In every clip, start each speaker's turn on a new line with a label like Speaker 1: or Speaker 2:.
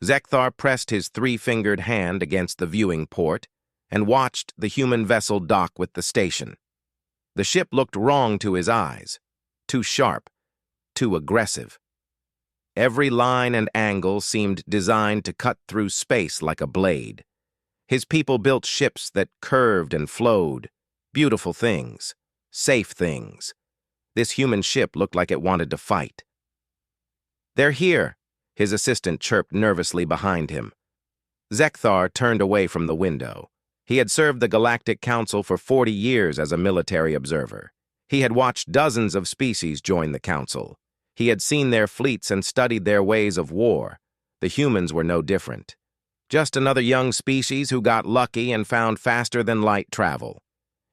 Speaker 1: Zekthar pressed his three-fingered hand against the viewing port and watched the human vessel dock with the station. The ship looked wrong to his eyes, too sharp, too aggressive. Every line and angle seemed designed to cut through space like a blade. His people built ships that curved and flowed, beautiful things, safe things. This human ship looked like it wanted to fight. "They're here," his assistant chirped nervously behind him. Zekthar turned away from the window. He had served the Galactic Council for 40 years as a military observer. He had watched dozens of species join the Council. He had seen their fleets and studied their ways of war. The humans were no different. Just another young species who got lucky and found faster-than-light travel.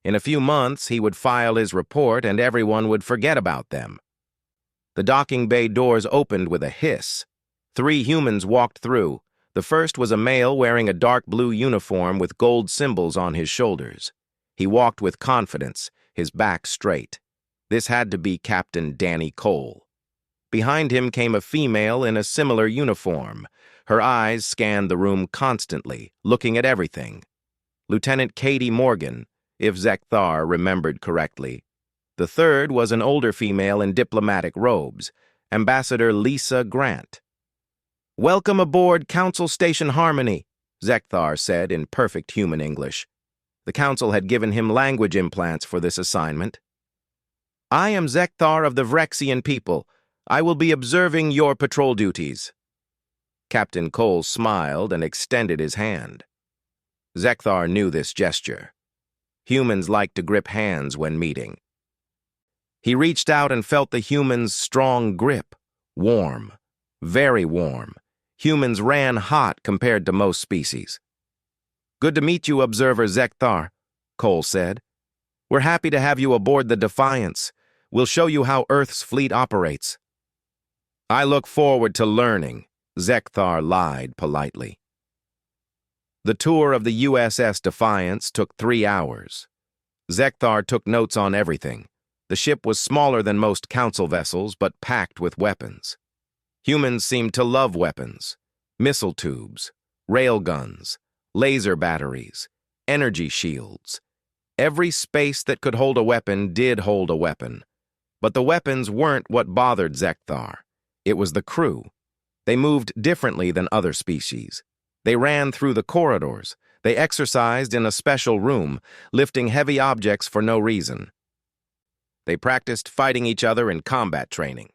Speaker 1: In a few months, he would file his report and everyone would forget about them. The docking bay doors opened with a hiss. 3 humans walked through. The first was a male wearing a dark blue uniform with gold symbols on his shoulders. He walked with confidence, his back straight. This had to be Captain Danny Cole. Behind him came a female in a similar uniform. Her eyes scanned the room constantly, looking at everything. Lieutenant Katie Morgan, if Zekthar remembered correctly. The third was an older female in diplomatic robes, Ambassador Lisa Grant. "Welcome aboard Council Station Harmony," Zekthar said in perfect human English. The Council had given him language implants for this assignment. "I am Zekthar of the Vrexian people. I will be observing your patrol duties." Captain Cole smiled and extended his hand. Zekthar knew this gesture. Humans like to grip hands when meeting. He reached out and felt the human's strong grip. Warm. Very warm. Humans ran hot compared to most species. "Good to meet you, Observer Zekthar," Cole said. "We're happy to have you aboard the Defiance. We'll show you how Earth's fleet operates." "I look forward to learning," Zekthar lied politely. The tour of the USS Defiance took 3 hours. Zekthar took notes on everything. The ship was smaller than most Council vessels, but packed with weapons. Humans seemed to love weapons. Missile tubes, railguns, laser batteries, energy shields. Every space that could hold a weapon did hold a weapon. But the weapons weren't what bothered Zekthar. It was the crew. They moved differently than other species. They ran through the corridors. They exercised in a special room, lifting heavy objects for no reason. They practiced fighting each other in combat training,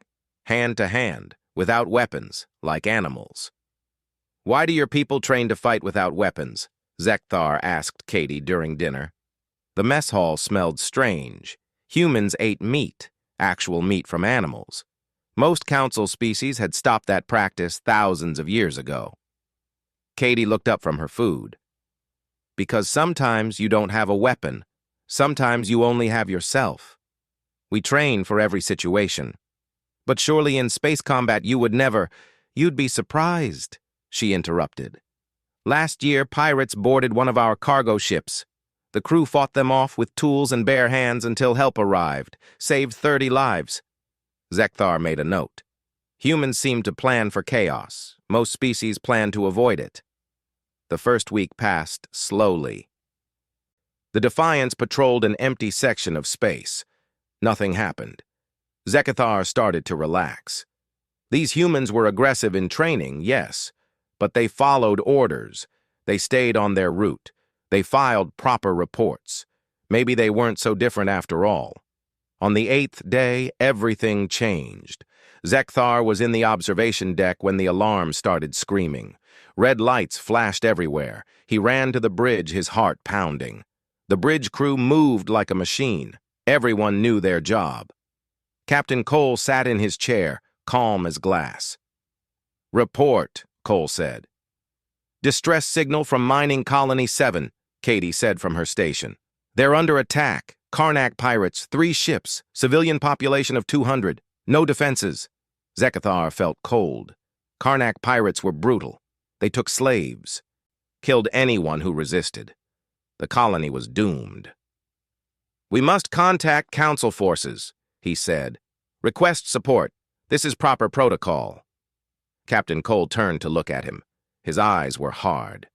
Speaker 1: hand to hand, without weapons, like animals. "Why do your people train to fight without weapons?" Zekthar asked Katie during dinner. The mess hall smelled strange. Humans ate meat, actual meat from animals. Most Council species had stopped that practice thousands of years ago. Katie looked up from her food. "Because sometimes you don't have a weapon. Sometimes you only have yourself. We train for every situation. But surely in space combat you would never—" "You'd be surprised," she interrupted. "Last year, pirates boarded one of our cargo ships. The crew fought them off with tools and bare hands until help arrived, saved 30 lives. Zekthar made a note. Humans seemed to plan for chaos. Most species plan to avoid it. The first week passed slowly. The Defiance patrolled an empty section of space. Nothing happened. Zekthar started to relax. These humans were aggressive in training, yes, but they followed orders. They stayed on their route. They filed proper reports. Maybe they weren't so different after all. On the 8th day, everything changed. Zekthar was in the observation deck when the alarm started screaming. Red lights flashed everywhere. He ran to the bridge, his heart pounding. The bridge crew moved like a machine. Everyone knew their job. Captain Cole sat in his chair, calm as glass. "Report," Cole said. "Distress signal from Mining Colony 7, Katie said from her station. "They're under attack. Karnak pirates, 3 ships, civilian population of 200, no defenses." Zekthar felt cold. Karnak pirates were brutal. They took slaves, killed anyone who resisted. The colony was doomed. "We must contact Council forces," he said. "Request support. This is proper protocol." Captain Cole turned to look at him. His eyes were hard.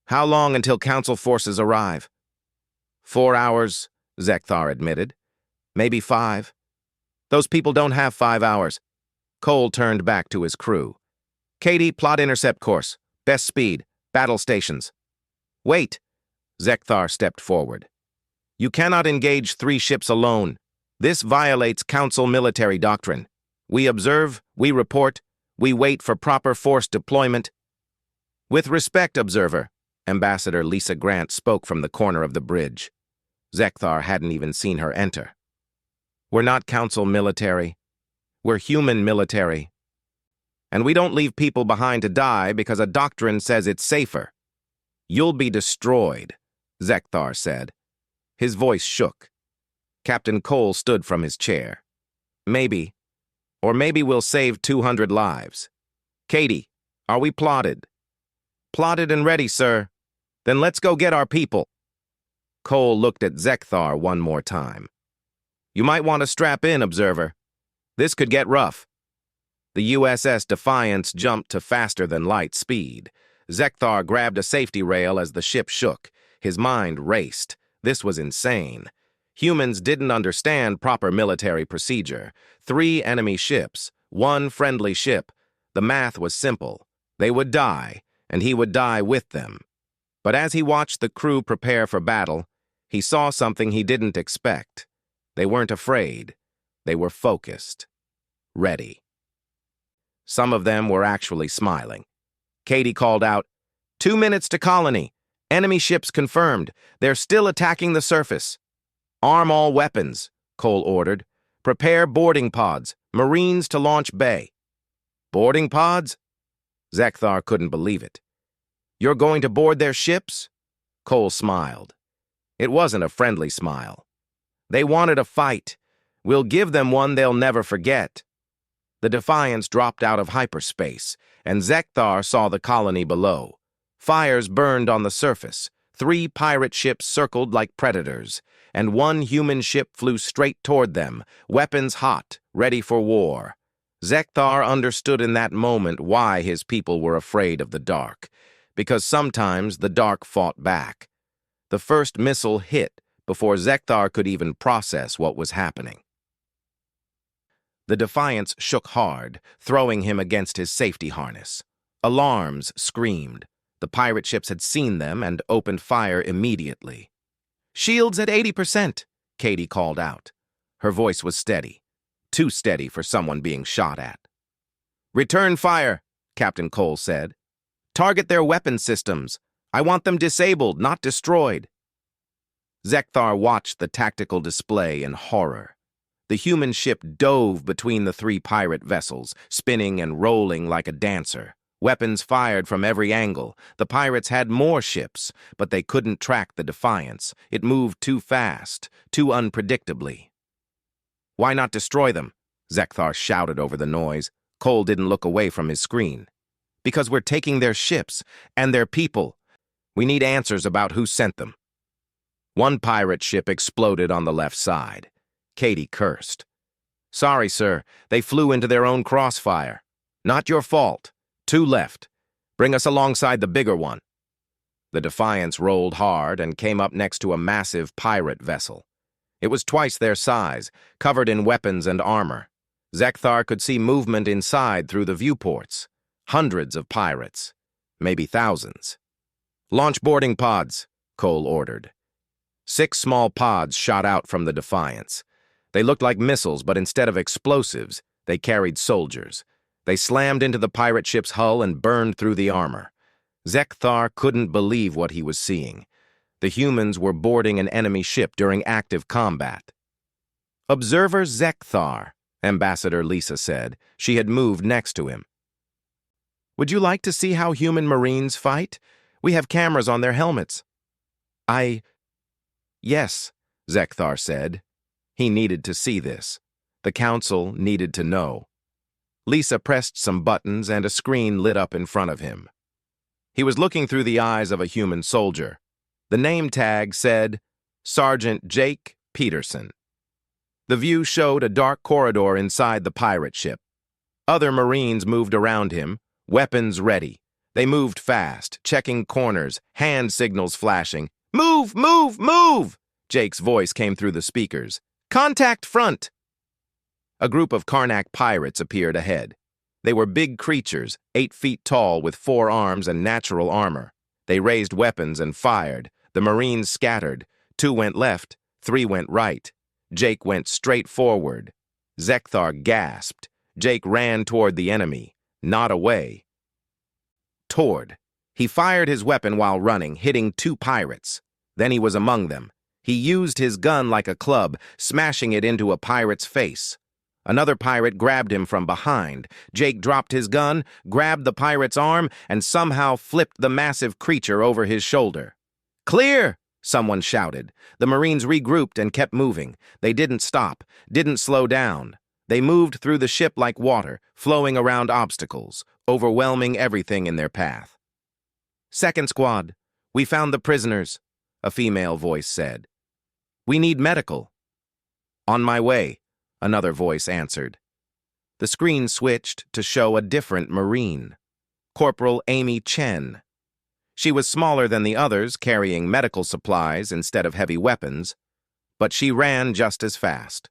Speaker 1: "How long until Council forces arrive?" 4 hours, Zekthar admitted. "Maybe 5. Those people don't have 5 hours. Cole turned back to his crew. "Katie, plot intercept course. Best speed. Battle stations." "Wait." Zekthar stepped forward. "You cannot engage 3 ships alone. This violates Council military doctrine. We observe, we report, we wait for proper force deployment." "With respect, Observer," Ambassador Lisa Grant spoke from the corner of the bridge. Zekthar hadn't even seen her enter. "We're not Council military. We're human military. And we don't leave people behind to die because a doctrine says it's safer." "You'll be destroyed," Zekthar said. His voice shook. Captain Cole stood from his chair. "Maybe. Or maybe we'll save 200 lives. Katie, are we plotted?" "Plotted and ready, sir." "Then let's go get our people." Cole looked at Zekthar one more time. "You might want to strap in, Observer. This could get rough." The USS Defiance jumped to faster-than-light speed. Zekthar grabbed a safety rail as the ship shook. His mind raced. This was insane. Humans didn't understand proper military procedure. 3 enemy ships, 1 friendly ship. The math was simple. They would die, and he would die with them. But as he watched the crew prepare for battle, he saw something he didn't expect. They weren't afraid. They were focused. Ready. Some of them were actually smiling. Katie called out, "2 minutes to colony. Enemy ships confirmed. They're still attacking the surface." "Arm all weapons," Cole ordered. "Prepare boarding pods. Marines to launch bay." "Boarding pods?" Zekthar couldn't believe it. "You're going to board their ships?" Cole smiled. It wasn't a friendly smile. "They wanted a fight. We'll give them one they'll never forget." The Defiance dropped out of hyperspace, and Zekthar saw the colony below. Fires burned on the surface. 3 pirate ships circled like predators, and 1 human ship flew straight toward them, weapons hot, ready for war. Zekthar understood in that moment why his people were afraid of the dark, because sometimes the dark fought back. The first missile hit before Zekthar could even process what was happening. The Defiance shook hard, throwing him against his safety harness. Alarms screamed. The pirate ships had seen them and opened fire immediately. "Shields at 80%, Katie called out. Her voice was steady. Too steady for someone being shot at. "Return fire," Captain Cole said. "Target their weapon systems. I want them disabled, not destroyed." Zekthar watched the tactical display in horror. The human ship dove between the 3 pirate vessels, spinning and rolling like a dancer. Weapons fired from every angle. The pirates had more ships, but they couldn't track the Defiance. It moved too fast, too unpredictably. "Why not destroy them?" Zekthar shouted over the noise. Cole didn't look away from his screen. "Because we're taking their ships and their people. We need answers about who sent them." 1 pirate ship exploded on the left side. Katie cursed. "Sorry, sir. They flew into their own crossfire. Not your fault. 2 left. Bring us alongside the bigger one." The Defiance rolled hard and came up next to a massive pirate vessel. It was twice their size, covered in weapons and armor. Zekthar could see movement inside through the viewports. Hundreds of pirates. Maybe thousands. "Launch boarding pods," Cole ordered. 6 small pods shot out from the Defiance. They looked like missiles, but instead of explosives, they carried soldiers. They slammed into the pirate ship's hull and burned through the armor. Zekthar couldn't believe what he was seeing. The humans were boarding an enemy ship during active combat. "Observer Zekthar," Ambassador Lisa said. She had moved next to him. "Would you like to see how human Marines fight? We have cameras on their helmets." Yes, Zekthar said. He needed to see this. The Council needed to know. Lisa pressed some buttons and a screen lit up in front of him. He was looking through the eyes of a human soldier. The name tag said, Sergeant Jake Peterson. The view showed a dark corridor inside the pirate ship. Other Marines moved around him, weapons ready. They moved fast, checking corners, hand signals flashing. "Move, move, move!" Jake's voice came through the speakers. "Contact front!" A group of Karnak pirates appeared ahead. They were big creatures, 8 feet tall with 4 arms and natural armor. They raised weapons and fired. The Marines scattered. 2 went left, 3 went right. Jake went straight forward. Zekthar gasped. Jake ran toward the enemy, not away. Toward. He fired his weapon while running, hitting 2 pirates. Then he was among them. He used his gun like a club, smashing it into a pirate's face. Another pirate grabbed him from behind. Jake dropped his gun, grabbed the pirate's arm, and somehow flipped the massive creature over his shoulder. "Clear!" someone shouted. The Marines regrouped and kept moving. They didn't stop, didn't slow down. They moved through the ship like water, flowing around obstacles, overwhelming everything in their path. "Second squad, we found the prisoners," a female voice said. "We need medical." "On my way," another voice answered. The screen switched to show a different Marine, Corporal Amy Chen. She was smaller than the others, carrying medical supplies instead of heavy weapons, but she ran just as fast.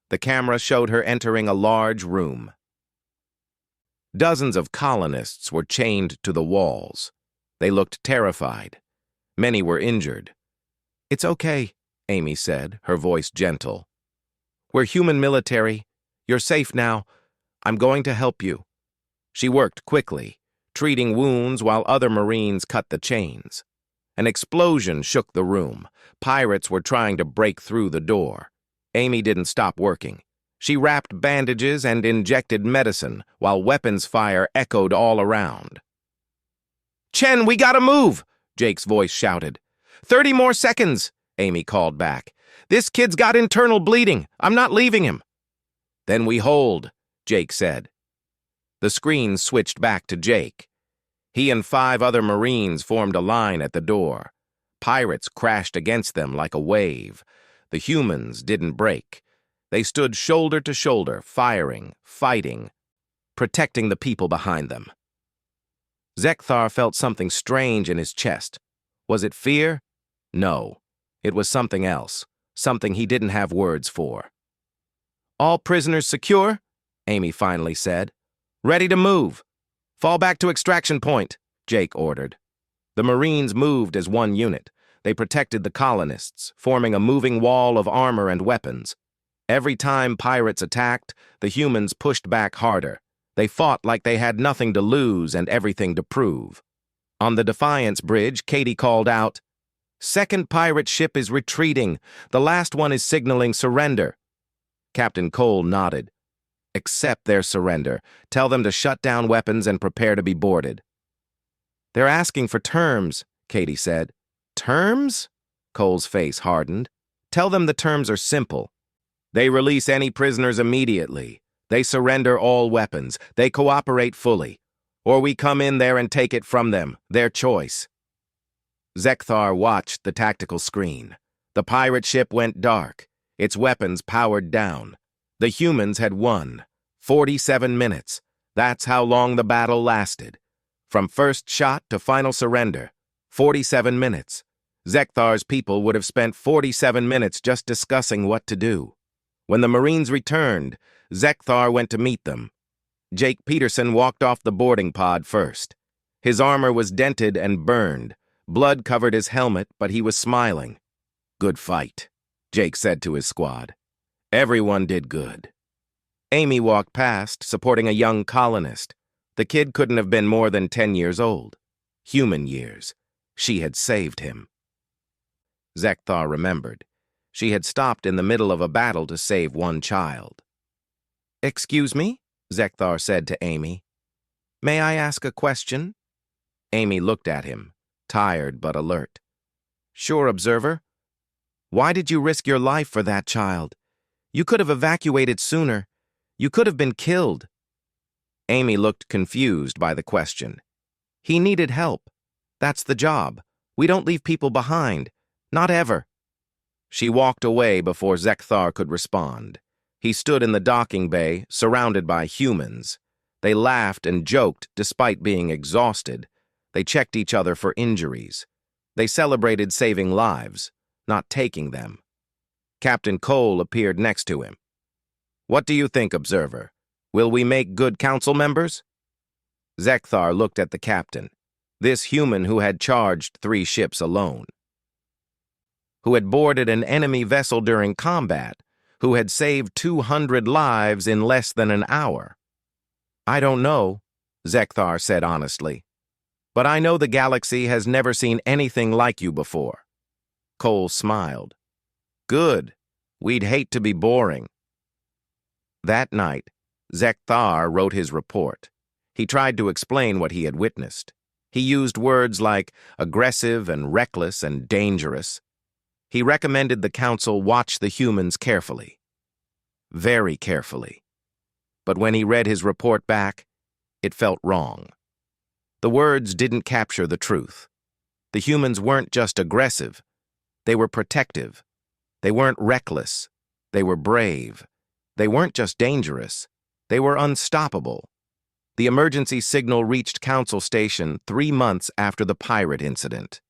Speaker 1: The camera showed her entering a large room. Dozens of colonists were chained to the walls. They looked terrified. Many were injured. "It's okay," Amy said, her voice gentle. "We're human military. You're safe now. I'm going to help you." She worked quickly, treating wounds while other Marines cut the chains. An explosion shook the room. Pirates were trying to break through the door. Amy didn't stop working. She wrapped bandages and injected medicine while weapons fire echoed all around. "Chen, we gotta move!" Jake's voice shouted. 30 more seconds, Amy called back. "This kid's got internal bleeding. I'm not leaving him." "Then we hold," Jake said. The screen switched back to Jake. He and 5 other Marines formed a line at the door. Pirates crashed against them like a wave. The humans didn't break. They stood shoulder to shoulder, firing, fighting, protecting the people behind them. Zekthar felt something strange in his chest. Was it fear? No. It was something else, something he didn't have words for. "All prisoners secure?" Amy finally said. "Ready to move. Fall back to extraction point," Jake ordered. The Marines moved as one unit. They protected the colonists, forming a moving wall of armor and weapons. Every time pirates attacked, the humans pushed back harder. They fought like they had nothing to lose and everything to prove. On the Defiance Bridge, Katie called out, "Second pirate ship is retreating. The last one is signaling surrender." Captain Cole nodded. "Accept their surrender. Tell them to shut down weapons and prepare to be boarded." "They're asking for terms," Katie said. "Terms?" Cole's face hardened. "Tell them the terms are simple. They release any prisoners immediately. They surrender all weapons. They cooperate fully. Or we come in there and take it from them. Their choice." Zekthar watched the tactical screen. The pirate ship went dark. Its weapons powered down. The humans had won. 47 minutes. That's how long the battle lasted. From first shot to final surrender. 47 minutes. Zekthar's people would have spent 47 minutes just discussing what to do. When the Marines returned, Zekthar went to meet them. Jake Peterson walked off the boarding pod first. His armor was dented and burned. Blood covered his helmet, but he was smiling. "Good fight," Jake said to his squad. "Everyone did good." Amy walked past, supporting a young colonist. The kid couldn't have been more than 10 years old. Human years. She had saved him. Zekthar remembered. She had stopped in the middle of a battle to save one child. "Excuse me?" Zekthar said to Amy. "May I ask a question?" Amy looked at him, tired but alert. "Sure, Observer. Why did you risk your life for that child? You could have evacuated sooner. You could have been killed." Amy looked confused by the question. "He needed help. That's the job. We don't leave people behind. Not ever." She walked away before Zekthar could respond. He stood in the docking bay, surrounded by humans. They laughed and joked despite being exhausted. They checked each other for injuries. They celebrated saving lives, not taking them. Captain Cole appeared next to him. "What do you think, Observer? Will we make good council members?" Zekthar looked at the captain, this human who had charged 3 ships alone, who had boarded an enemy vessel during combat, who had saved 200 lives in less than an hour. "I don't know," Zekthar said honestly. "But I know the galaxy has never seen anything like you before." Cole smiled. "Good. We'd hate to be boring." That night, Zekthar wrote his report. He tried to explain what he had witnessed. He used words like aggressive and reckless and dangerous. He recommended the council watch the humans carefully. Very carefully. But when he read his report back, it felt wrong. The words didn't capture the truth. The humans weren't just aggressive. They were protective. They weren't reckless. They were brave. They weren't just dangerous. They were unstoppable. The emergency signal reached Council Station 3 months after the pirate incident.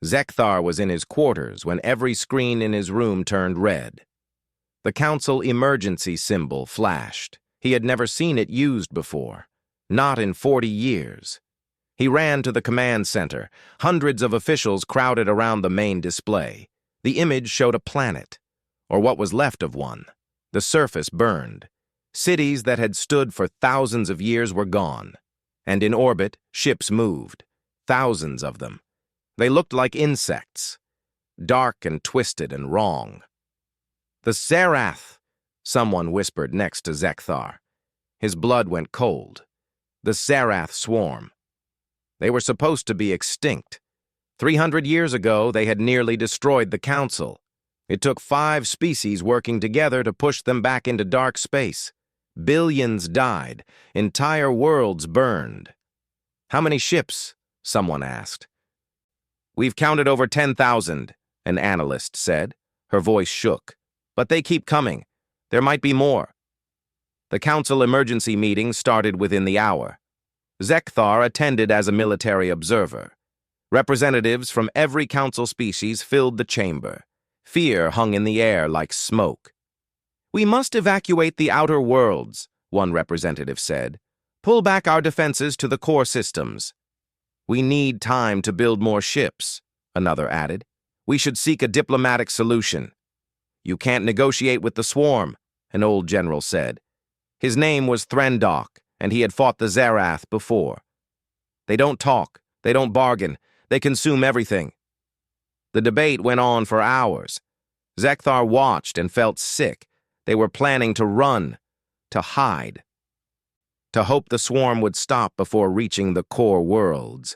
Speaker 1: Zekthar was in his quarters when every screen in his room turned red. The Council emergency symbol flashed. He had never seen it used before. Not in 40 years. He ran to the command center. Hundreds of officials crowded around the main display. The image showed a planet, or what was left of one. The surface burned. Cities that had stood for thousands of years were gone. And in orbit, ships moved. Thousands of them. They looked like insects. Dark and twisted and wrong. "The Zerath," someone whispered next to Zekthar. His blood went cold. The Zerath swarm. They were supposed to be extinct. 300 years ago, they had nearly destroyed the Council. It took 5 species working together to push them back into dark space. Billions died. Entire worlds burned. "How many ships?" someone asked. "We've counted over 10,000, an analyst said. Her voice shook. "But they keep coming. There might be more." The Council emergency meeting started within the hour. Zekthar attended as a military observer. Representatives from every Council species filled the chamber. Fear hung in the air like smoke. "We must evacuate the outer worlds," one representative said. "Pull back our defenses to the core systems." "We need time to build more ships," another added. "We should seek a diplomatic solution." "You can't negotiate with the swarm," an old general said. His name was Threndok, and he had fought the Zerath before. "They don't talk. They don't bargain. They consume everything." The debate went on for hours. Zekthar watched and felt sick. They were planning to run, to hide, to hope the swarm would stop before reaching the core worlds.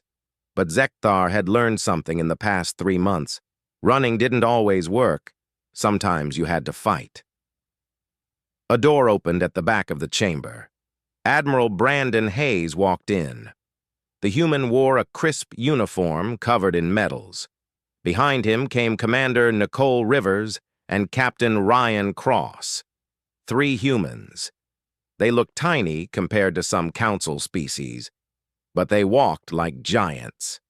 Speaker 1: But Zekthar had learned something in the past 3 months. Running didn't always work. Sometimes you had to fight. A door opened at the back of the chamber. Admiral Brandon Hayes walked in. The human wore a crisp uniform covered in medals. Behind him came Commander Nicole Rivers and Captain Ryan Cross. 3 humans. They looked tiny compared to some Council species, but they walked like giants.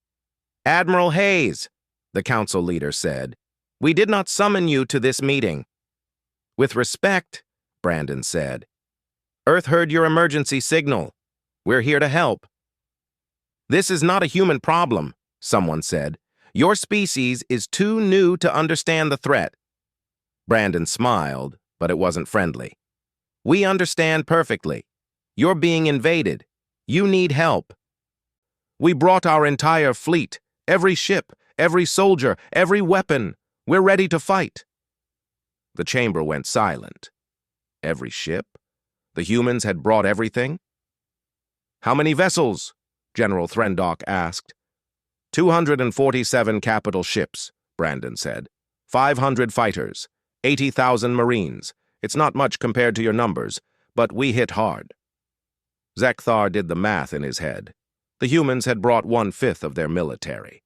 Speaker 1: "Admiral Hayes," the Council leader said, "we did not summon you to this meeting." "With respect," Brandon said. "Earth heard your emergency signal. We're here to help." "This is not a human problem," someone said. "Your species is too new to understand the threat." Brandon smiled, but it wasn't friendly. "We understand perfectly. You're being invaded. You need help." "We brought our entire fleet, every ship, every soldier, every weapon. We're ready to fight." The chamber went silent. Every ship? The humans had brought everything? "How many vessels?" General Threndok asked. 247 capital ships, Brandon said. 500 fighters, 80,000 Marines. It's not much compared to your numbers, but we hit hard. Zekthar did the math in his head. The humans had brought 1/5 of their military.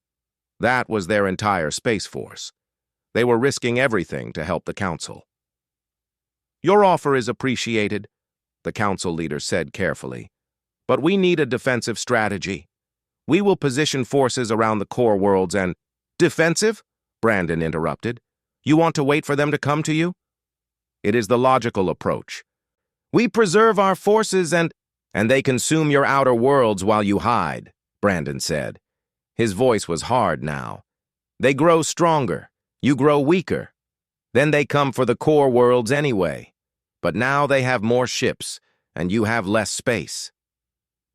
Speaker 1: That was their entire space force. They were risking everything to help the Council. "Your offer is appreciated," the Council leader said carefully. "But we need a defensive strategy. We will position forces around the core worlds and— Defensive? Brandon interrupted. You want to wait for them to come to you? It is the logical approach. We preserve our forces and they consume your outer worlds while you hide, Brandon said. His voice was hard now. They grow stronger. You grow weaker. Then they come for the core worlds anyway. But now they have more ships, and you have less space.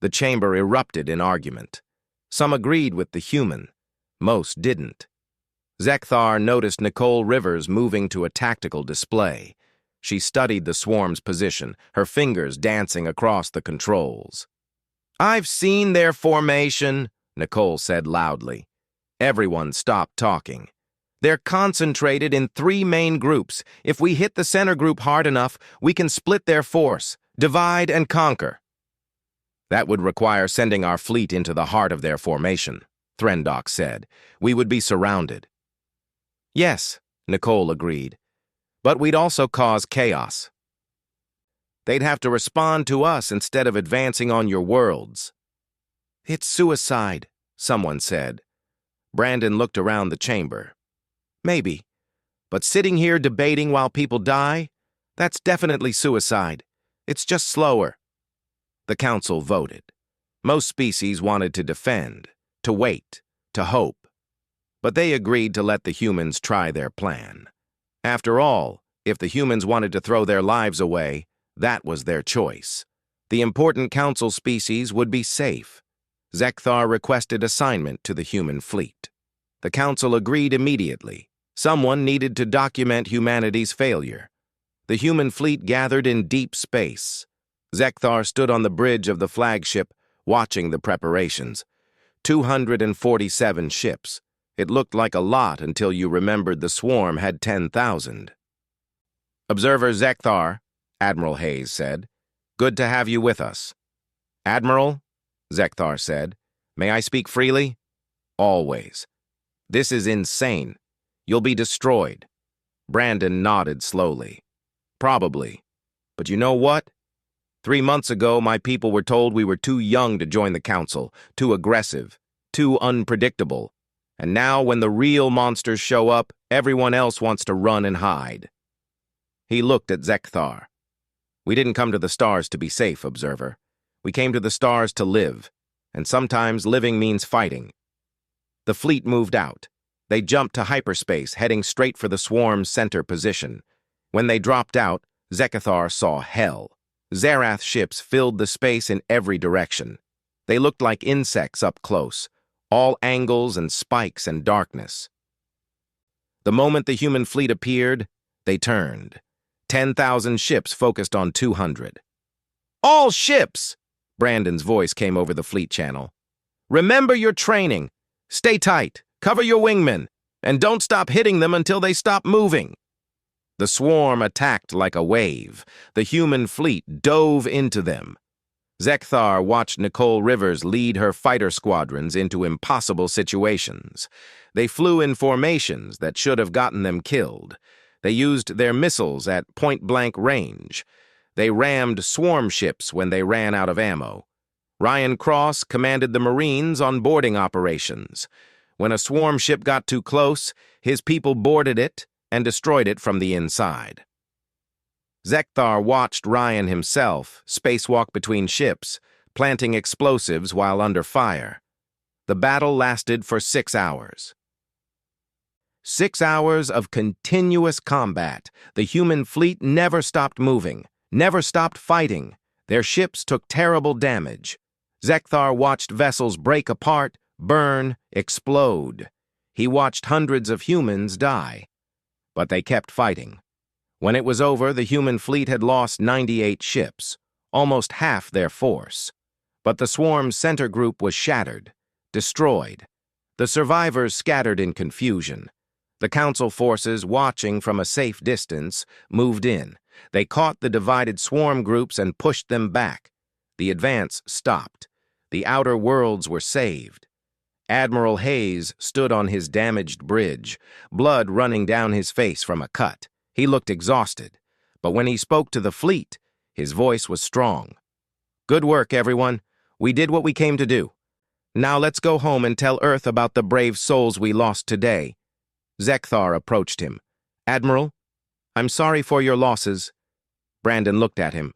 Speaker 1: The chamber erupted in argument. Some agreed with the human. Most didn't. Zekthar noticed Nicole Rivers moving to a tactical display. She studied the swarm's position, her fingers dancing across the controls. I've seen their formation, Nicole said loudly. Everyone stopped talking. They're concentrated in 3 main groups. If we hit the center group hard enough, we can split their force, divide and conquer. That would require sending our fleet into the heart of their formation, Threndok said. We would be surrounded. Yes, Nicole agreed. But we'd also cause chaos. They'd have to respond to us instead of advancing on your worlds. It's suicide, someone said. Brandon looked around the chamber. Maybe. But sitting here debating while people die? That's definitely suicide. It's just slower. The council voted. Most species wanted to defend, to wait, to hope. But they agreed to let the humans try their plan. After all, if the humans wanted to throw their lives away, that was their choice. The important council species would be safe. Zekthar requested assignment to the human fleet. The council agreed immediately. Someone needed to document humanity's failure. The human fleet gathered in deep space. Zekthar stood on the bridge of the flagship, watching the preparations. 247 ships. It looked like a lot until you remembered the swarm had 10,000. Observer Zekthar, Admiral Hayes said. Good to have you with us. Admiral, Zekthar said, may I speak freely? Always. This is insane. You'll be destroyed. Brandon nodded slowly. Probably. But you know what? 3 months ago, my people were told we were too young to join the council, too aggressive, too unpredictable. And now, when the real monsters show up, everyone else wants to run and hide. He looked at Zekthar. We didn't come to the stars to be safe, Observer. We came to the stars to live, and sometimes living means fighting. The fleet moved out. They jumped to hyperspace, heading straight for the swarm's center position. When they dropped out, Zekthar saw hell. Zerath ships filled the space in every direction. They looked like insects up close, all angles and spikes and darkness. The moment the human fleet appeared, they turned. 10,000 ships focused on 200. All ships! Brandon's voice came over the fleet channel. Remember your training. Stay tight, cover your wingmen, and don't stop hitting them until they stop moving. The swarm attacked like a wave. The human fleet dove into them. Zekthar watched Nicole Rivers lead her fighter squadrons into impossible situations. They flew in formations that should have gotten them killed. They used their missiles at point-blank range. They rammed swarm ships when they ran out of ammo. Ryan Cross commanded the Marines on boarding operations. When a swarm ship got too close, his people boarded it and destroyed it from the inside. Zekthar watched Ryan himself spacewalk between ships, planting explosives while under fire. The battle lasted for 6 hours. 6 hours of continuous combat. The human fleet never stopped moving, never stopped fighting. Their ships took terrible damage. Zekthar watched vessels break apart, burn, explode. He watched hundreds of humans die. But they kept fighting. When it was over, the human fleet had lost 98 ships, almost half their force. But the swarm's center group was shattered, destroyed. The survivors scattered in confusion. The council forces, watching from a safe distance, moved in. They caught the divided swarm groups and pushed them back. The advance stopped. The outer worlds were saved. Admiral Hayes stood on his damaged bridge, blood running down his face from a cut. He looked exhausted, but when he spoke to the fleet, his voice was strong. Good work, everyone. We did what we came to do. Now let's go home and tell Earth about the brave souls we lost today. Zekthar approached him. Admiral, I'm sorry for your losses. Brandon looked at him.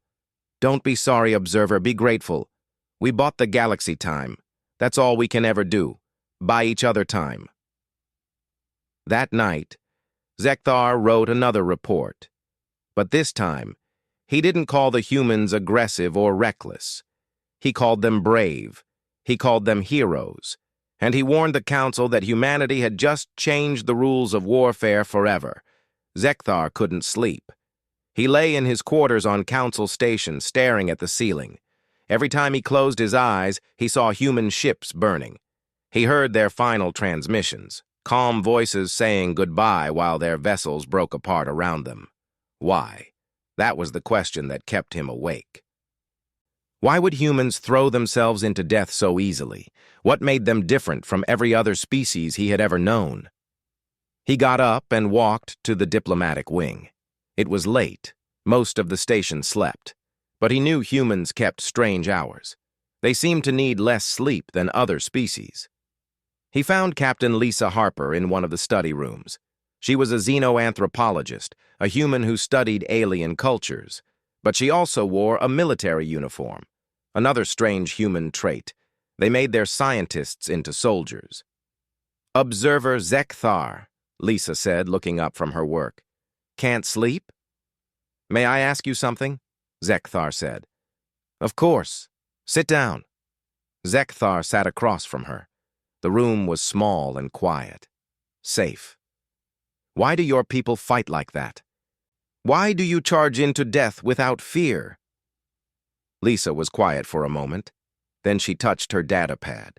Speaker 1: Don't be sorry, Observer, be grateful. We bought the galaxy time. That's all we can ever do. Buy each other time. That night, Zekthar wrote another report. But this time, he didn't call the humans aggressive or reckless. He called them brave. He called them heroes. And he warned the Council that humanity had just changed the rules of warfare forever. Zekthar couldn't sleep. He lay in his quarters on Council Station, staring at the ceiling. Every time he closed his eyes, he saw human ships burning. He heard their final transmissions, calm voices saying goodbye while their vessels broke apart around them. Why? That was the question that kept him awake. Why would humans throw themselves into death so easily? What made them different from every other species he had ever known? He got up and walked to the diplomatic wing. It was late. Most of the station slept. But he knew humans kept strange hours. They seemed to need less sleep than other species. He found Captain Lisa Harper in one of the study rooms. She was a xenoanthropologist, a human who studied alien cultures. But she also wore a military uniform. Another strange human trait. They made their scientists into soldiers. Observer Zekthar, Lisa said, looking up from her work. Can't sleep? May I ask you something? Zekthar said. Of course. Sit down. Zekthar sat across from her. The room was small and quiet. Safe. Why do your people fight like that? Why do you charge into death without fear? Lisa was quiet for a moment. Then she touched her data pad.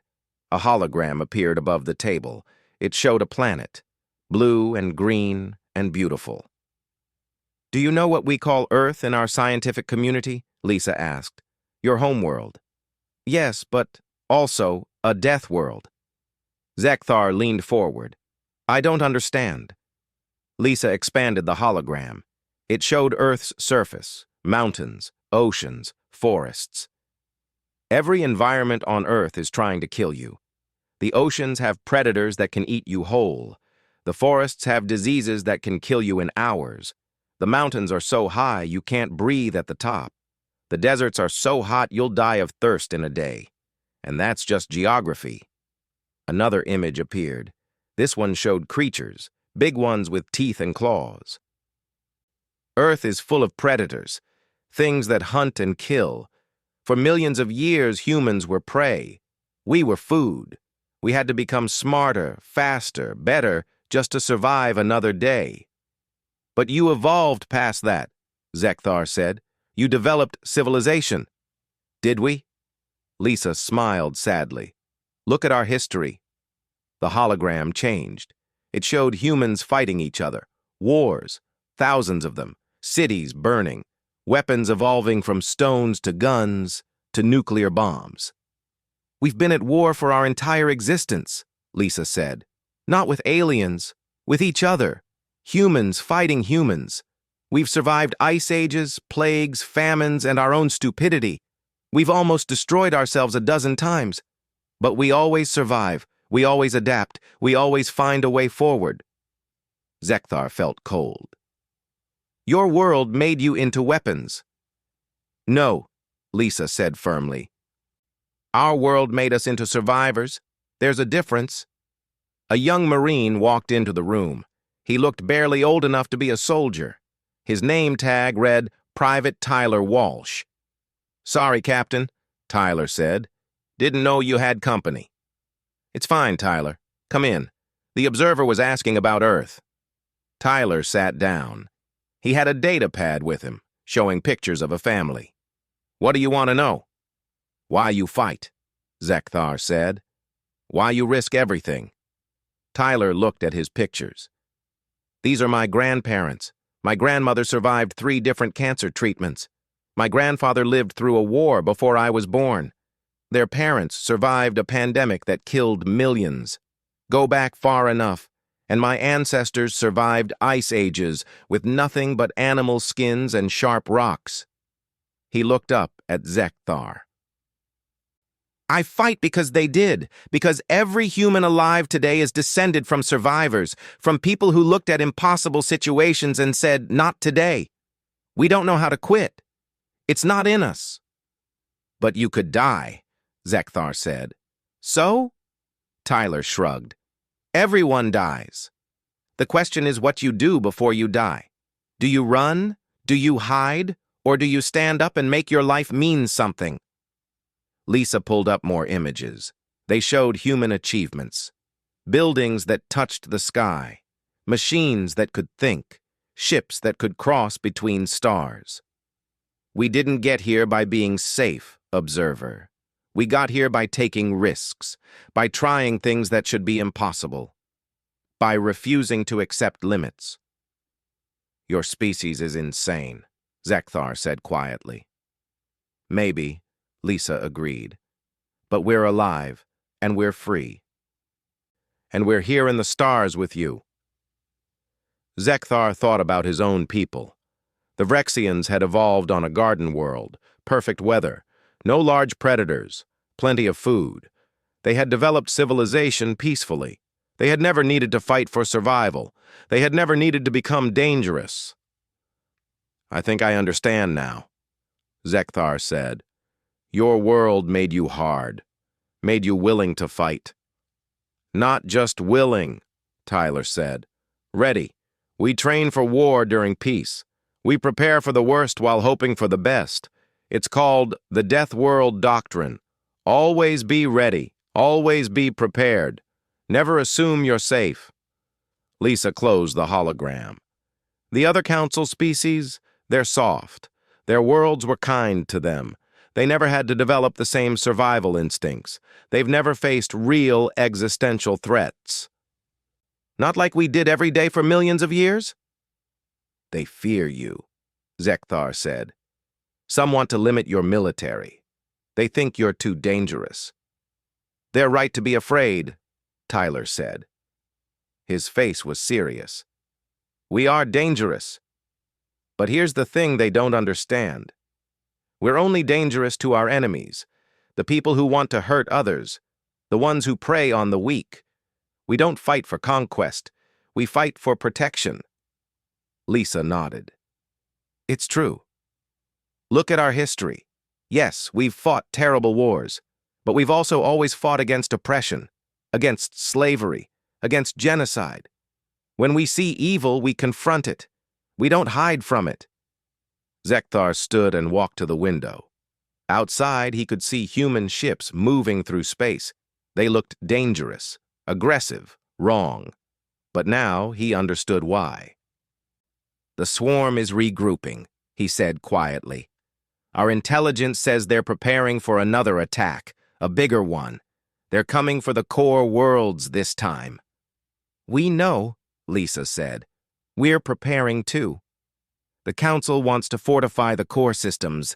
Speaker 1: A hologram appeared above the table. It showed a planet, blue and green and beautiful. Do you know what we call Earth in our scientific community? Lisa asked. Your homeworld. Yes, but also a death world. Zekthar leaned forward. I don't understand. Lisa expanded the hologram. It showed Earth's surface, mountains, oceans, forests. Every environment on Earth is trying to kill you. The oceans have predators that can eat you whole. The forests have diseases that can kill you in hours. The mountains are so high you can't breathe at the top. The deserts are so hot you'll die of thirst in a day. And that's just geography. Another image appeared. This one showed creatures, big ones with teeth and claws. Earth is full of predators, things that hunt and kill. For millions of years, humans were prey. We were food. We had to become smarter, faster, better, just to survive another day. But you evolved past that, Zekthar said. You developed civilization. Did we? Lisa smiled sadly. Look at our history. The hologram changed. It showed humans fighting each other, wars, thousands of them, cities burning, weapons evolving from stones to guns to nuclear bombs. We've been at war for our entire existence, Lisa said. Not with aliens, with each other. Humans fighting humans. We've survived ice ages, plagues, famines, and our own stupidity. We've almost destroyed ourselves a dozen times. But we always survive. We always adapt. We always find a way forward. Zekthar felt cold. Your world made you into weapons. No, Lisa said firmly. Our world made us into survivors. There's a difference. A young Marine walked into the room. He looked barely old enough to be a soldier. His name tag read Private Tyler Walsh. Sorry, Captain, Tyler said. Didn't know you had company. It's fine, Tyler. Come in. The observer was asking about Earth. Tyler sat down. He had a data pad with him, showing pictures of a family. What do you want to know? Why you fight, Zekthar said. Why you risk everything. Tyler looked at his pictures. These are my grandparents. My grandmother survived 3 different cancer treatments. My grandfather lived through a war before I was born. Their parents survived a pandemic that killed millions. Go back far enough, and my ancestors survived ice ages with nothing but animal skins and sharp rocks. He looked up at Zekthar. I fight because they did, because every human alive today is descended from survivors, from people who looked at impossible situations and said, not today. We don't know how to quit. It's not in us. But you could die, Zekthar said. So? Tyler shrugged. Everyone dies. The question is what you do before you die. Do you run? Do you hide? Or do you stand up and make your life mean something? Lisa pulled up more images. They showed human achievements. Buildings that touched the sky. Machines that could think. Ships that could cross between stars. We didn't get here by being safe, observer. We got here by taking risks, by trying things that should be impossible, by refusing to accept limits. Your species is insane, Zekthar said quietly. Maybe, Lisa agreed. But we're alive, and we're free. And we're here in the stars with you. Zekthar thought about his own people. The Vrexians had evolved on a garden world, perfect weather, no large predators, plenty of food. They had developed civilization peacefully. They had never needed to fight for survival. They had never needed to become dangerous. I think I understand now, Zekthar said. Your world made you hard, made you willing to fight. Not just willing, Tyler said. Ready. We train for war during peace. We prepare for the worst while hoping for the best. It's called the Death World Doctrine. Always be ready. Always be prepared. Never assume you're safe. Lisa closed the hologram. The other council species, they're soft. Their worlds were kind to them. They never had to develop the same survival instincts. They've never faced real existential threats. Not like we did every day for millions of years? They fear you, Zekthar said. Some want to limit your military. They think you're too dangerous. They're right to be afraid, Tyler said. His face was serious. We are dangerous. But here's the thing they don't understand. We're only dangerous to our enemies, the people who want to hurt others, the ones who prey on the weak. We don't fight for conquest. We fight for protection. Lisa nodded. It's true. Look at our history. Yes, we've fought terrible wars, but we've also always fought against oppression, against slavery, against genocide. When we see evil, we confront it. We don't hide from it. Zekthar stood and walked to the window. Outside, he could see human ships moving through space. They looked dangerous, aggressive, wrong. But now he understood why. The swarm is regrouping, he said quietly. Our intelligence says they're preparing for another attack, a bigger one. They're coming for the core worlds this time. We know, Lisa said. We're preparing too. The Council wants to fortify the core systems,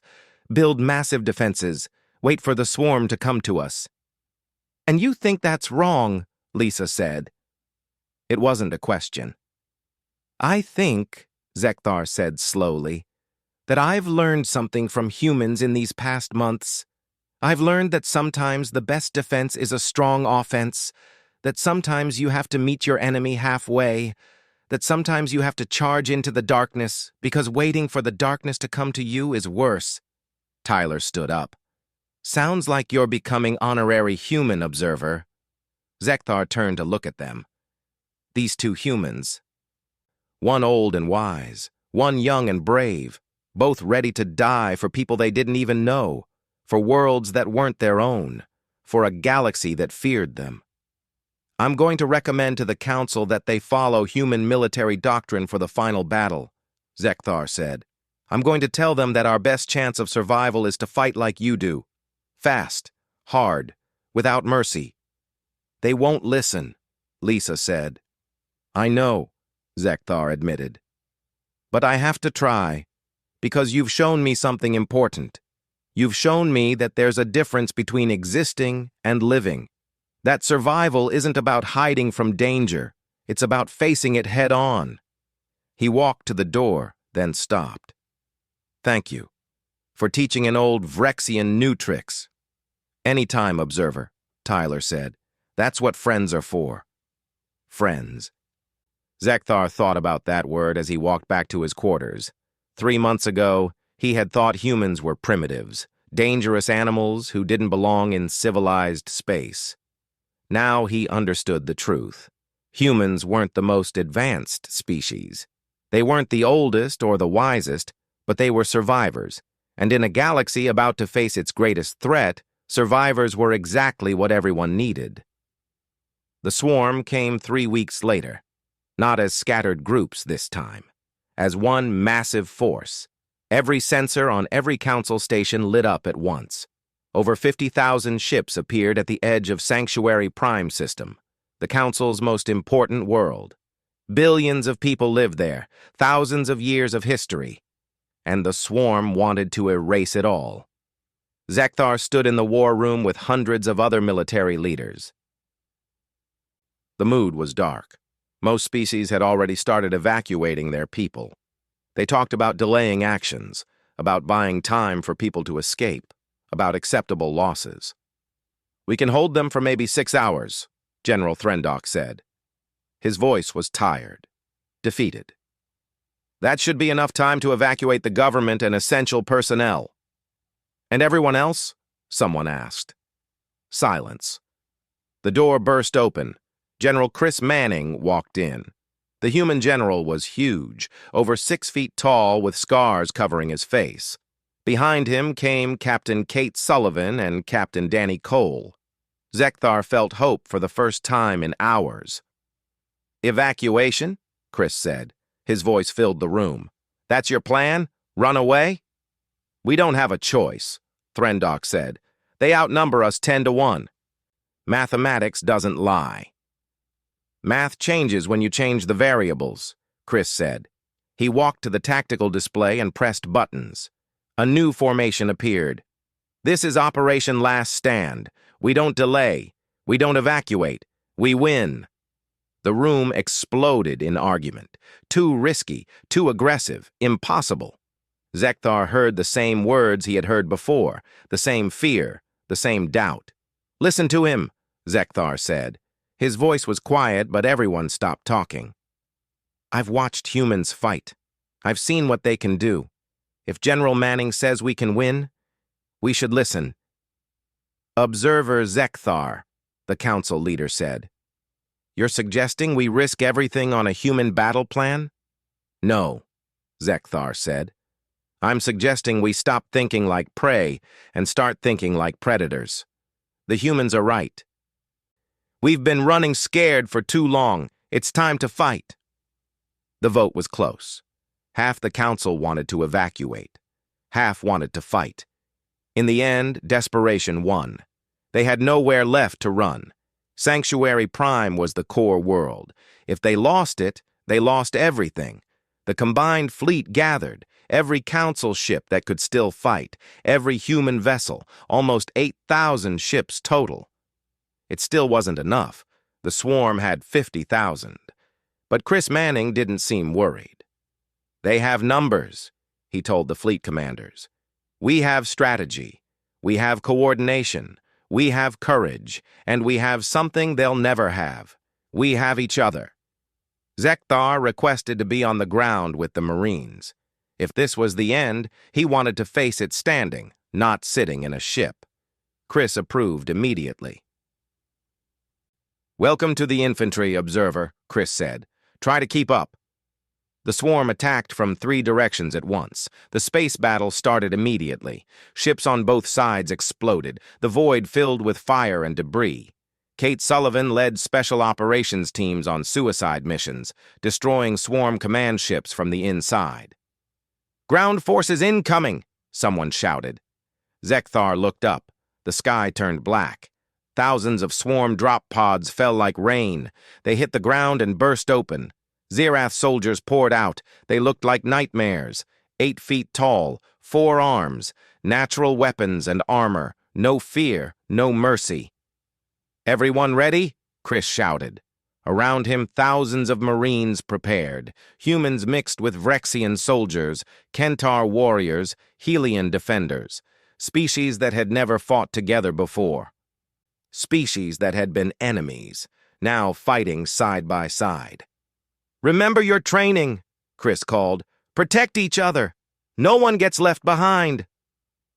Speaker 1: build massive defenses, wait for the swarm to come to us. And you think that's wrong, Lisa said. It wasn't a question. I think, Zekthar said slowly, that I've learned something from humans in these past months. I've learned that sometimes the best defense is a strong offense, that sometimes you have to meet your enemy halfway, that sometimes you have to charge into the darkness because waiting for the darkness to come to you is worse. Tyler stood up. Sounds like you're becoming honorary human, observer. Zekthar turned to look at them. These two humans. One old and wise, one young and brave, both ready to die for people they didn't even know, for worlds that weren't their own, for a galaxy that feared them. I'm going to recommend to the Council that they follow human military doctrine for the final battle, Zekthar said. I'm going to tell them that our best chance of survival is to fight like you do. Fast, hard, without mercy. They won't listen, Lisa said. I know, Zekthar admitted. But I have to try, because you've shown me something important. You've shown me that there's a difference between existing and living. That survival isn't about hiding from danger. It's about facing it head on. He walked to the door, then stopped. Thank you for teaching an old Vrexian new tricks. Anytime, Observer, Tyler said. That's what friends are for. Friends. Zekthar thought about that word as he walked back to his quarters. 3 months ago, he had thought humans were primitives, dangerous animals who didn't belong in civilized space. Now he understood the truth. Humans weren't the most advanced species. They weren't the oldest or the wisest, but they were survivors. And in a galaxy about to face its greatest threat, survivors were exactly what everyone needed. The swarm came 3 weeks later, not as scattered groups this time, as one massive force. Every sensor on every council station lit up at once. Over 50,000 ships appeared at the edge of Sanctuary Prime System, the council's most important world. Billions of people lived there, thousands of years of history, and the swarm wanted to erase it all. Zekthar stood in the war room with hundreds of other military leaders. The mood was dark. Most species had already started evacuating their people. They talked about delaying actions, about buying time for people to escape, about acceptable losses. "We can hold them for maybe 6 hours," General Threndock said. His voice was tired, defeated. "That should be enough time to evacuate the government and essential personnel." "And everyone else?" someone asked. Silence. The door burst open. General Chris Manning walked in. The human general was huge, over 6 feet tall with scars covering his face. Behind him came Captain Kate Sullivan and Captain Danny Cole. Zekthar felt hope for the first time in hours. "Evacuation?" Chris said. His voice filled the room. "That's your plan? Run away?" "We don't have a choice," Threndock said. "They outnumber us 10-1. Mathematics doesn't lie." "Math changes when you change the variables," Chris said. He walked to the tactical display and pressed buttons. A new formation appeared. "This is Operation Last Stand. We don't delay. We don't evacuate. We win." The room exploded in argument. Too risky, too aggressive, impossible. Zekthar heard the same words he had heard before, the same fear, the same doubt. "Listen to him," Zekthar said. His voice was quiet, but everyone stopped talking. "I've watched humans fight. I've seen what they can do. If General Manning says we can win, we should listen." "Observer Zekthar," the council leader said. "You're suggesting we risk everything on a human battle plan?" "No," Zekthar said. "I'm suggesting we stop thinking like prey and start thinking like predators. The humans are right. We've been running scared for too long. It's time to fight." The vote was close. Half the council wanted to evacuate. Half wanted to fight. In the end, desperation won. They had nowhere left to run. Sanctuary Prime was the core world. If they lost it, they lost everything. The combined fleet gathered, every council ship that could still fight, every human vessel, almost 8,000 ships total. It still wasn't enough. The swarm had 50,000. But Chris Manning didn't seem worried. "They have numbers," he told the fleet commanders. "We have strategy. We have coordination. We have courage. And we have something they'll never have. We have each other." Zekthar requested to be on the ground with the Marines. If this was the end, he wanted to face it standing, not sitting in a ship. Chris approved immediately. "Welcome to the infantry, Observer," Chris said. "Try to keep up." The swarm attacked from 3 directions at once. The space battle started immediately. Ships on both sides exploded, the void filled with fire and debris. Kate Sullivan led special operations teams on suicide missions, destroying swarm command ships from the inside. "Ground forces incoming!" someone shouted. Zekthar looked up. The sky turned black. Thousands of swarm drop pods fell like rain. They hit the ground and burst open. Zerath soldiers poured out. They looked like nightmares. 8 feet tall, 4 arms, natural weapons and armor. No fear, no mercy. "Everyone ready?" Chris shouted. Around him, thousands of Marines prepared. Humans mixed with Vrexian soldiers, Kentar warriors, Helian defenders. species that had never fought together before. Species that had been enemies, now fighting side by side. "Remember your training," Chris called. "Protect each other. No one gets left behind."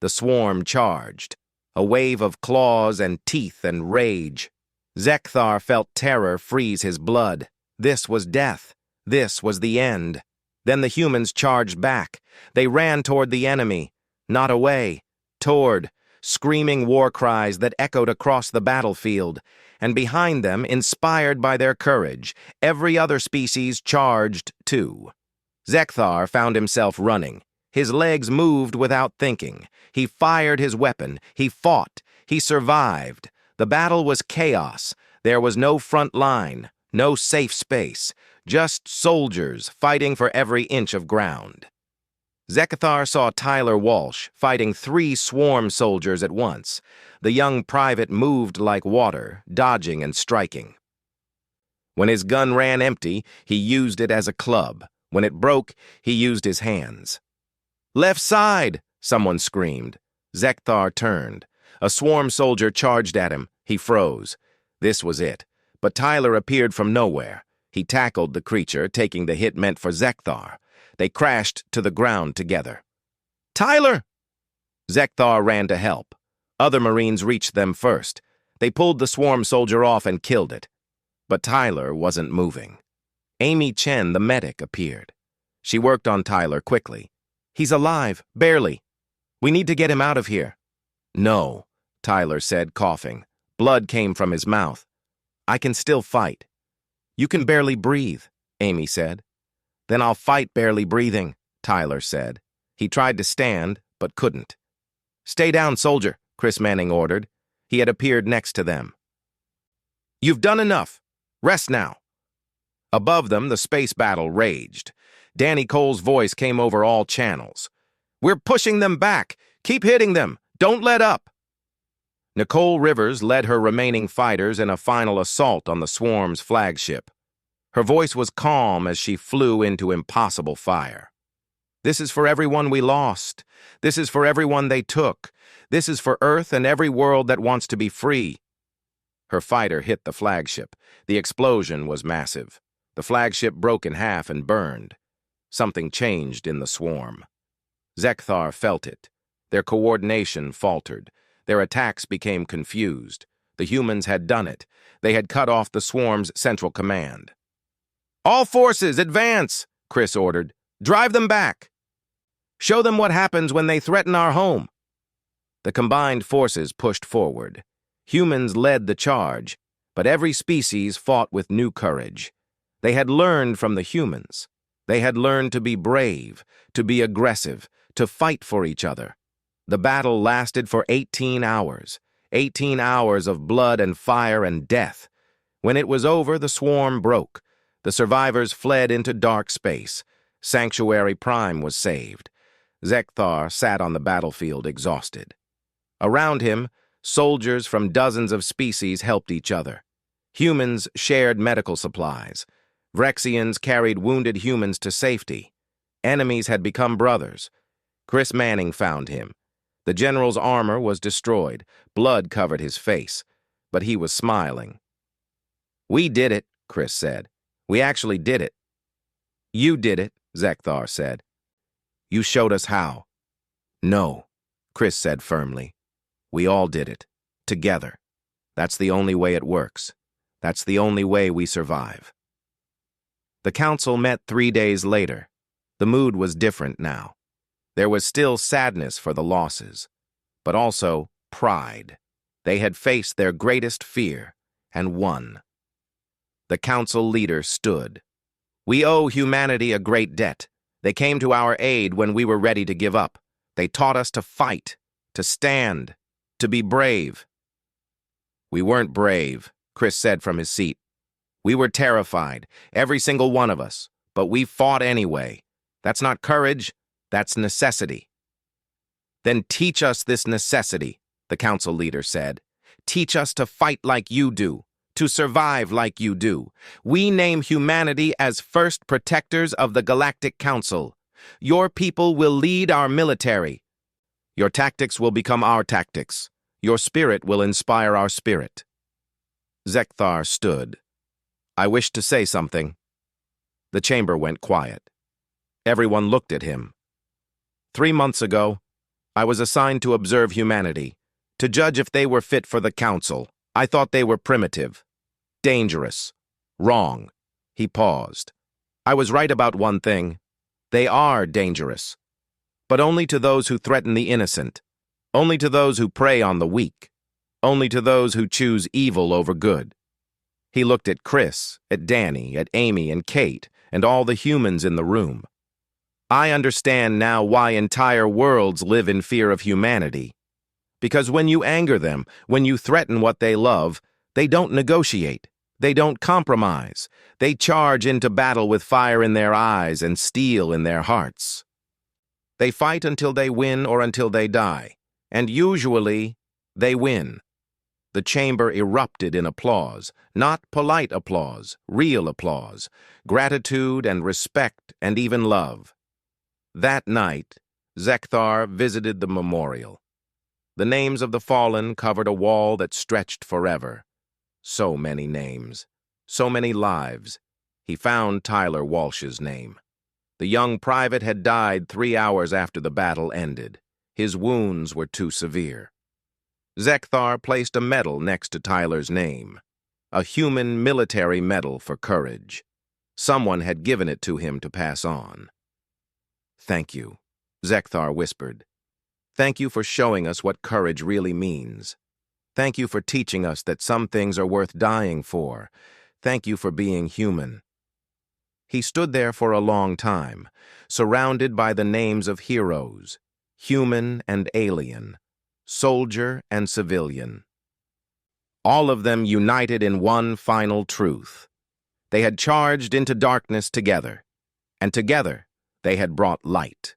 Speaker 1: The swarm charged, a wave of claws and teeth and rage. Zekthar felt terror freeze his blood. This was death. This was the end. Then the humans charged back. They ran toward the enemy, not away, toward, screaming war cries that echoed across the battlefield. And behind them, inspired by their courage, every other species charged too. Zekthar found himself running. His legs moved without thinking. He fired his weapon. He fought. He survived. The battle was chaos. There was no front line, no safe space, just soldiers fighting for every inch of ground. Zekthar saw Tyler Walsh fighting 3 swarm soldiers at once. The young private moved like water, dodging and striking. When his gun ran empty, he used it as a club. When it broke, he used his hands. "Left side!" someone screamed. Zekthar turned. A swarm soldier charged at him. He froze. This was it. But Tyler appeared from nowhere. He tackled the creature, taking the hit meant for Zekthar. They crashed to the ground together. "Tyler!" Zekthar ran to help. Other Marines reached them first. They pulled the swarm soldier off and killed it. But Tyler wasn't moving. Amy Chen, the medic, appeared. She worked on Tyler quickly. "He's alive, barely. We need to get him out of here." "No," Tyler said, coughing. Blood came from his mouth. "I can still fight." "You can barely breathe," Amy said. "Then I'll fight barely breathing," Tyler said. He tried to stand, but couldn't. "Stay down, soldier," Chris Manning ordered. He had appeared next to them. "You've done enough. Rest now." Above them, the space battle raged. Danny Cole's voice came over all channels. "We're pushing them back. Keep hitting them. Don't let up." Nicole Rivers led her remaining fighters in a final assault on the swarm's flagship. Her voice was calm as she flew into impossible fire. "This is for everyone we lost. This is for everyone they took. This is for Earth and every world that wants to be free." Her fighter hit the flagship. The explosion was massive. The flagship broke in half and burned. Something changed in the swarm. Zekthar felt it. Their coordination faltered. Their attacks became confused. The humans had done it. They had cut off the swarm's central command. "All forces, advance!" Chris ordered. "Drive them back. Show them what happens when they threaten our home." The combined forces pushed forward. Humans led the charge, but every species fought with new courage. They had learned from the humans. They had learned to be brave, to be aggressive, to fight for each other. The battle lasted for 18 hours. 18 hours of blood and fire and death. When it was over, the swarm broke. The survivors fled into dark space. Sanctuary Prime was saved. Zekthar sat on the battlefield exhausted. Around him, soldiers from dozens of species helped each other. Humans shared medical supplies. Vrexians carried wounded humans to safety. Enemies had become brothers. Chris Manning found him. The general's armor was destroyed. Blood covered his face, but he was smiling. "We did it," Chris said. "We actually did it." "You did it," Zekthar said. "You showed us how." "No," Chris said firmly. "We all did it. Together. That's the only way it works. That's the only way we survive." The council met 3 days later. The mood was different now. There was still sadness for the losses, but also pride. They had faced their greatest fear and won. The council leader stood. "We owe humanity a great debt. They came to our aid when we were ready to give up. They taught us to fight, to stand, to be brave." "We weren't brave," Chris said from his seat. "We were terrified, every single one of us, but we fought anyway. That's not courage, that's necessity." "Then teach us this necessity," the council leader said. "Teach us to fight like you do, to survive like you do. We name humanity as first protectors of the Galactic Council. Your people will lead our military. Your tactics will become our tactics. Your spirit will inspire our spirit. Zekthar stood. I wished to say something. The chamber went quiet. Everyone looked at him. 3 months ago, I was assigned to observe humanity, to judge if they were fit for the council. I thought they were primitive, dangerous, wrong. He paused. I was right about one thing. They are dangerous. But only to those who threaten the innocent. Only to those who prey on the weak. Only to those who choose evil over good. He looked at Chris, at Danny, at Amy and Kate, and all the humans in the room. I understand now why entire worlds live in fear of humanity. Because when you anger them, when you threaten what they love, they don't negotiate. They don't compromise. They charge into battle with fire in their eyes and steel in their hearts. They fight until they win or until they die. And usually, they win. The chamber erupted in applause, not polite applause, real applause, gratitude and respect and even love. That night, Zekthar visited the memorial. The names of the fallen covered a wall that stretched forever. So many names, so many lives. He found Tyler Walsh's name. The young private had died 3 hours after the battle ended. His wounds were too severe. Zekthar placed a medal next to Tyler's name, a human military medal for courage. Someone had given it to him to pass on. Thank you, Zekthar whispered. Thank you for showing us what courage really means. Thank you for teaching us that some things are worth dying for. Thank you for being human. He stood there for a long time, surrounded by the names of heroes, human and alien, soldier and civilian. All of them united in one final truth. They had charged into darkness together, and together they had brought light.